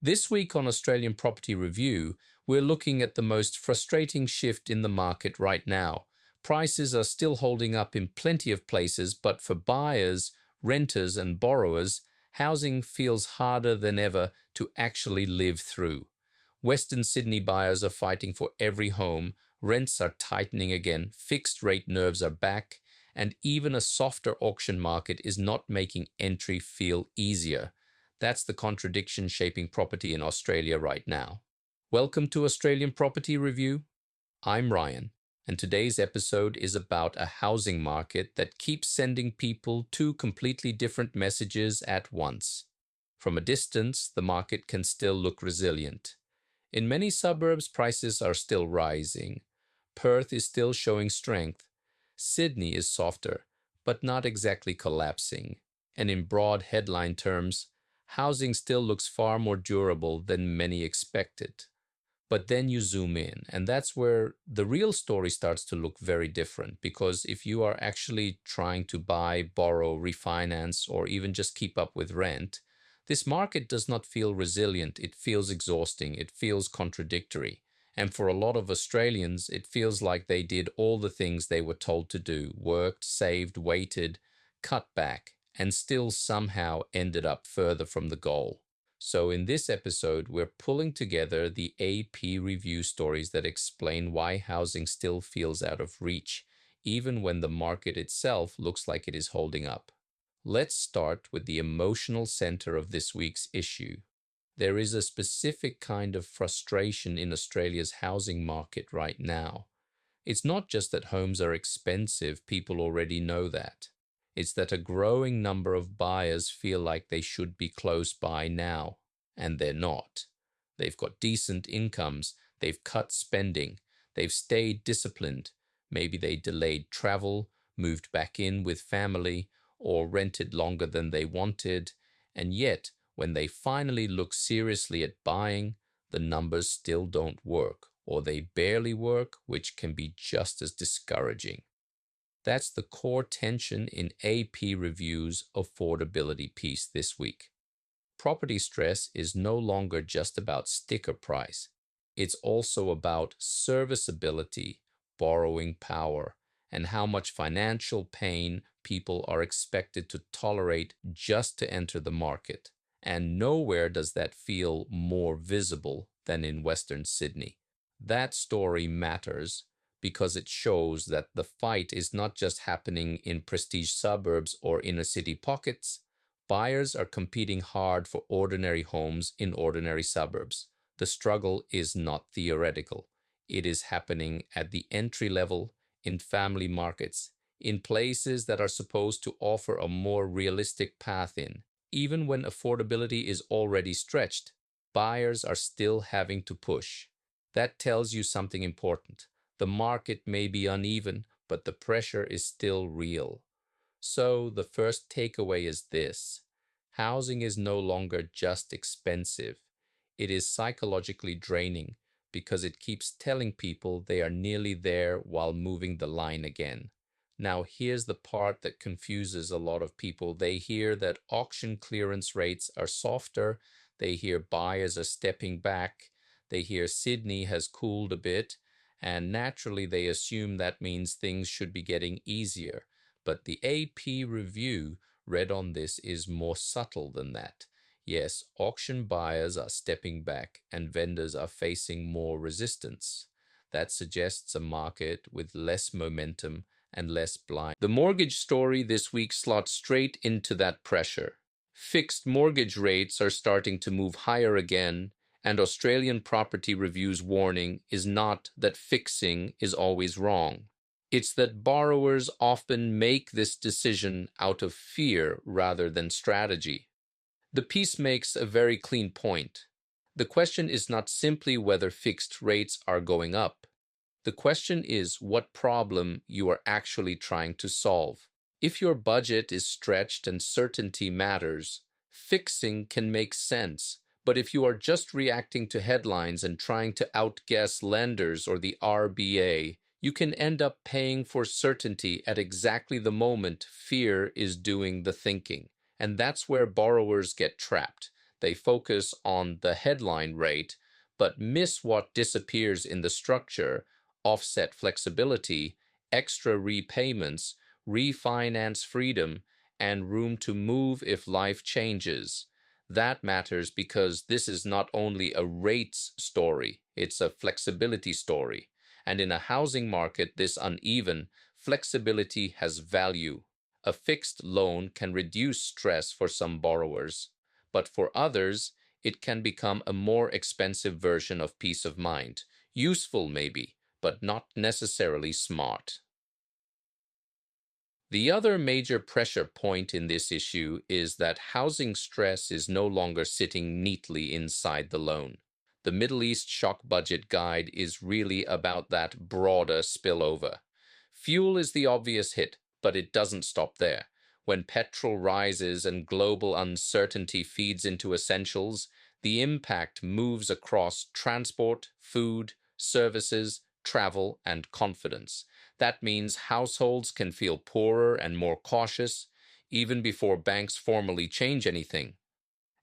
This week on Australian Property Review, we're looking at the most frustrating shift in the market right now. Prices are still holding up in plenty of places, but for buyers, renters, and borrowers, housing feels harder than ever to actually live through. Western Sydney buyers are fighting for every home, rents are tightening again, fixed rate nerves are back, and even a softer auction market is not making entry feel easier. That's the contradiction shaping property in Australia right now. Welcome to Australian Property Review. I'm Ryan, and today's episode is about a housing market that keeps sending people two completely different messages at once. From a distance, the market can still look resilient. In many suburbs, prices are still rising. Perth is still showing strength. Sydney is softer, but not exactly collapsing. And in broad headline terms, housing still looks far more durable than many expected. But then you zoom in, and that's where the real story starts to look very different. Because if you are actually trying to buy, borrow, refinance, or even just keep up with rent, this market does not feel resilient. It feels exhausting. It feels contradictory. And for a lot of Australians, it feels like they did all the things they were told to do, worked, saved, waited, cut back, and still somehow ended up further from the goal. So in this episode, we're pulling together the AP review stories that explain why housing still feels out of reach, even when the market itself looks like it is holding up. Let's start with the emotional center of this week's issue. There is a specific kind of frustration in Australia's housing market right now. It's not just that homes are expensive, people already know that. It's that a growing number of buyers feel like they should be close by now, and they're not. They've got decent incomes, they've cut spending, they've stayed disciplined. Maybe they delayed travel, moved back in with family, or rented longer than they wanted, and yet, when they finally look seriously at buying, the numbers still don't work, or they barely work, which can be just as discouraging. That's the core tension in AP Review's affordability piece this week. Property stress is no longer just about sticker price. It's also about serviceability, borrowing power, and how much financial pain people are expected to tolerate just to enter the market. And nowhere does that feel more visible than in Western Sydney. That story matters because it shows that the fight is not just happening in prestige suburbs or inner city pockets. Buyers are competing hard for ordinary homes in ordinary suburbs. The struggle is not theoretical. It is happening at the entry level, in family markets, in places that are supposed to offer a more realistic path in. Even when affordability is already stretched, buyers are still having to push. That tells you something important. The market may be uneven, but the pressure is still real. So the first takeaway is this: housing is no longer just expensive. It is psychologically draining because it keeps telling people they are nearly there while moving the line again. Now, here's the part that confuses a lot of people. They hear that auction clearance rates are softer, they hear buyers are stepping back, they hear Sydney has cooled a bit, and naturally they assume that means things should be getting easier. But the AP review read on this is more subtle than that. Yes, auction buyers are stepping back and vendors are facing more resistance. That suggests a market with less momentum and less blind. The mortgage story this week slots straight into that pressure. Fixed mortgage rates are starting to move higher again, and Australian Property Review's warning is not that fixing is always wrong. It's that borrowers often make this decision out of fear rather than strategy. The piece makes a very clean point. The question is not simply whether fixed rates are going up. The question is what problem you are actually trying to solve. If your budget is stretched and certainty matters, fixing can make sense. But if you are just reacting to headlines and trying to outguess lenders or the RBA, you can end up paying for certainty at exactly the moment fear is doing the thinking. And that's where borrowers get trapped. They focus on the headline rate, but miss what disappears in the structure: offset flexibility, extra repayments, refinance freedom, and room to move if life changes. That matters because this is not only a rates story, it's a flexibility story. And in a housing market this uneven, flexibility has value. A fixed loan can reduce stress for some borrowers, but for others, it can become a more expensive version of peace of mind. Useful, maybe, but not necessarily smart. The other major pressure point in this issue is that housing stress is no longer sitting neatly inside the loan. The Middle East Shock Budget Guide is really about that broader spillover. Fuel is the obvious hit, but it doesn't stop there. When petrol rises and global uncertainty feeds into essentials, the impact moves across transport, food, services, travel, and confidence. That means households can feel poorer and more cautious, even before banks formally change anything.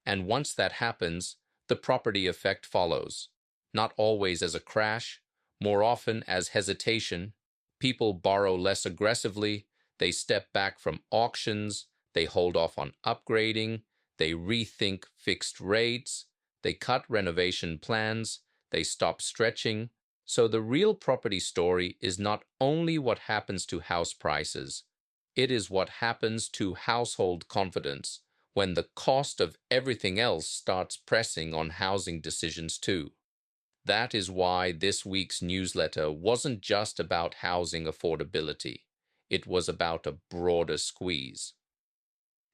And once that happens, the property effect follows. Not always as a crash, more often as hesitation. People borrow less aggressively, they step back from auctions, they hold off on upgrading, they rethink fixed rates, they cut renovation plans, they stop stretching. So the real property story is not only what happens to house prices, it is what happens to household confidence when the cost of everything else starts pressing on housing decisions too. That is why this week's newsletter wasn't just about housing affordability. It was about a broader squeeze.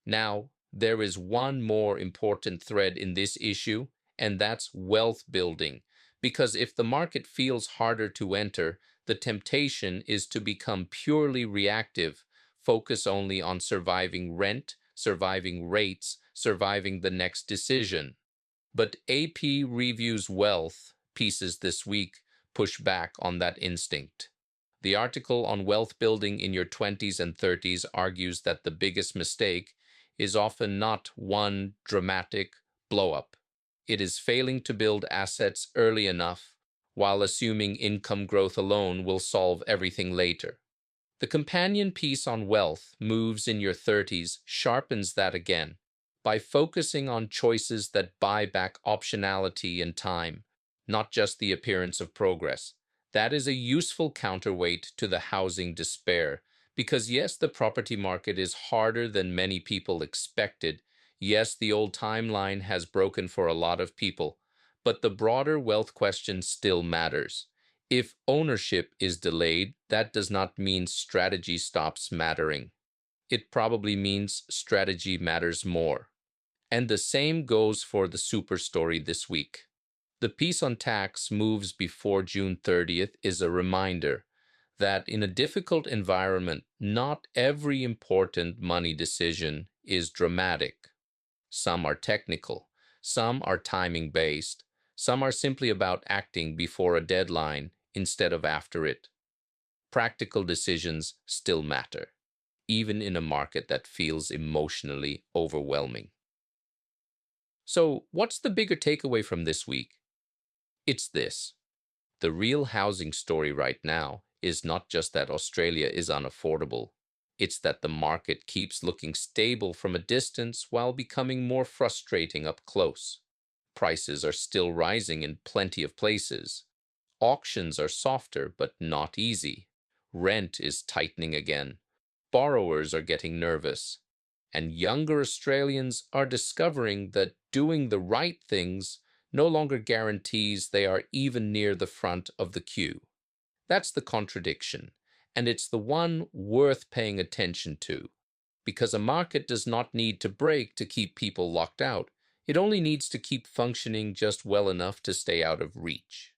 Now, there is one more important thread in this issue, and that's wealth building. Because if the market feels harder to enter, the temptation is to become purely reactive, focus only on surviving rent, surviving rates, surviving the next decision. But AP Review's wealth pieces this week push back on that instinct. The article on wealth building in your 20s and 30s argues that the biggest mistake is often not one dramatic blow-up. It is failing to build assets early enough while assuming income growth alone will solve everything later. The companion piece on wealth moves in your 30s sharpens that again by focusing on choices that buy back optionality and time, not just the appearance of progress. That is a useful counterweight to the housing despair, because yes, the property market is harder than many people expected. Yes, the old timeline has broken for a lot of people, but the broader wealth question still matters. If ownership is delayed, that does not mean strategy stops mattering. It probably means strategy matters more. And the same goes for the super story this week. The piece on tax moves before June 30th is a reminder that in a difficult environment, not every important money decision is dramatic. Some are technical, some are timing-based, some are simply about acting before a deadline instead of after it. Practical decisions still matter, even in a market that feels emotionally overwhelming. So, what's the bigger takeaway from this week? It's this. The real housing story right now is not just that Australia is unaffordable. It's that the market keeps looking stable from a distance while becoming more frustrating up close. Prices are still rising in plenty of places. Auctions are softer but not easy. Rent is tightening again. Borrowers are getting nervous. And younger Australians are discovering that doing the right things no longer guarantees they are even near the front of the queue. That's the contradiction, and it's the one worth paying attention to, because a market does not need to break to keep people locked out. It only needs to keep functioning just well enough to stay out of reach.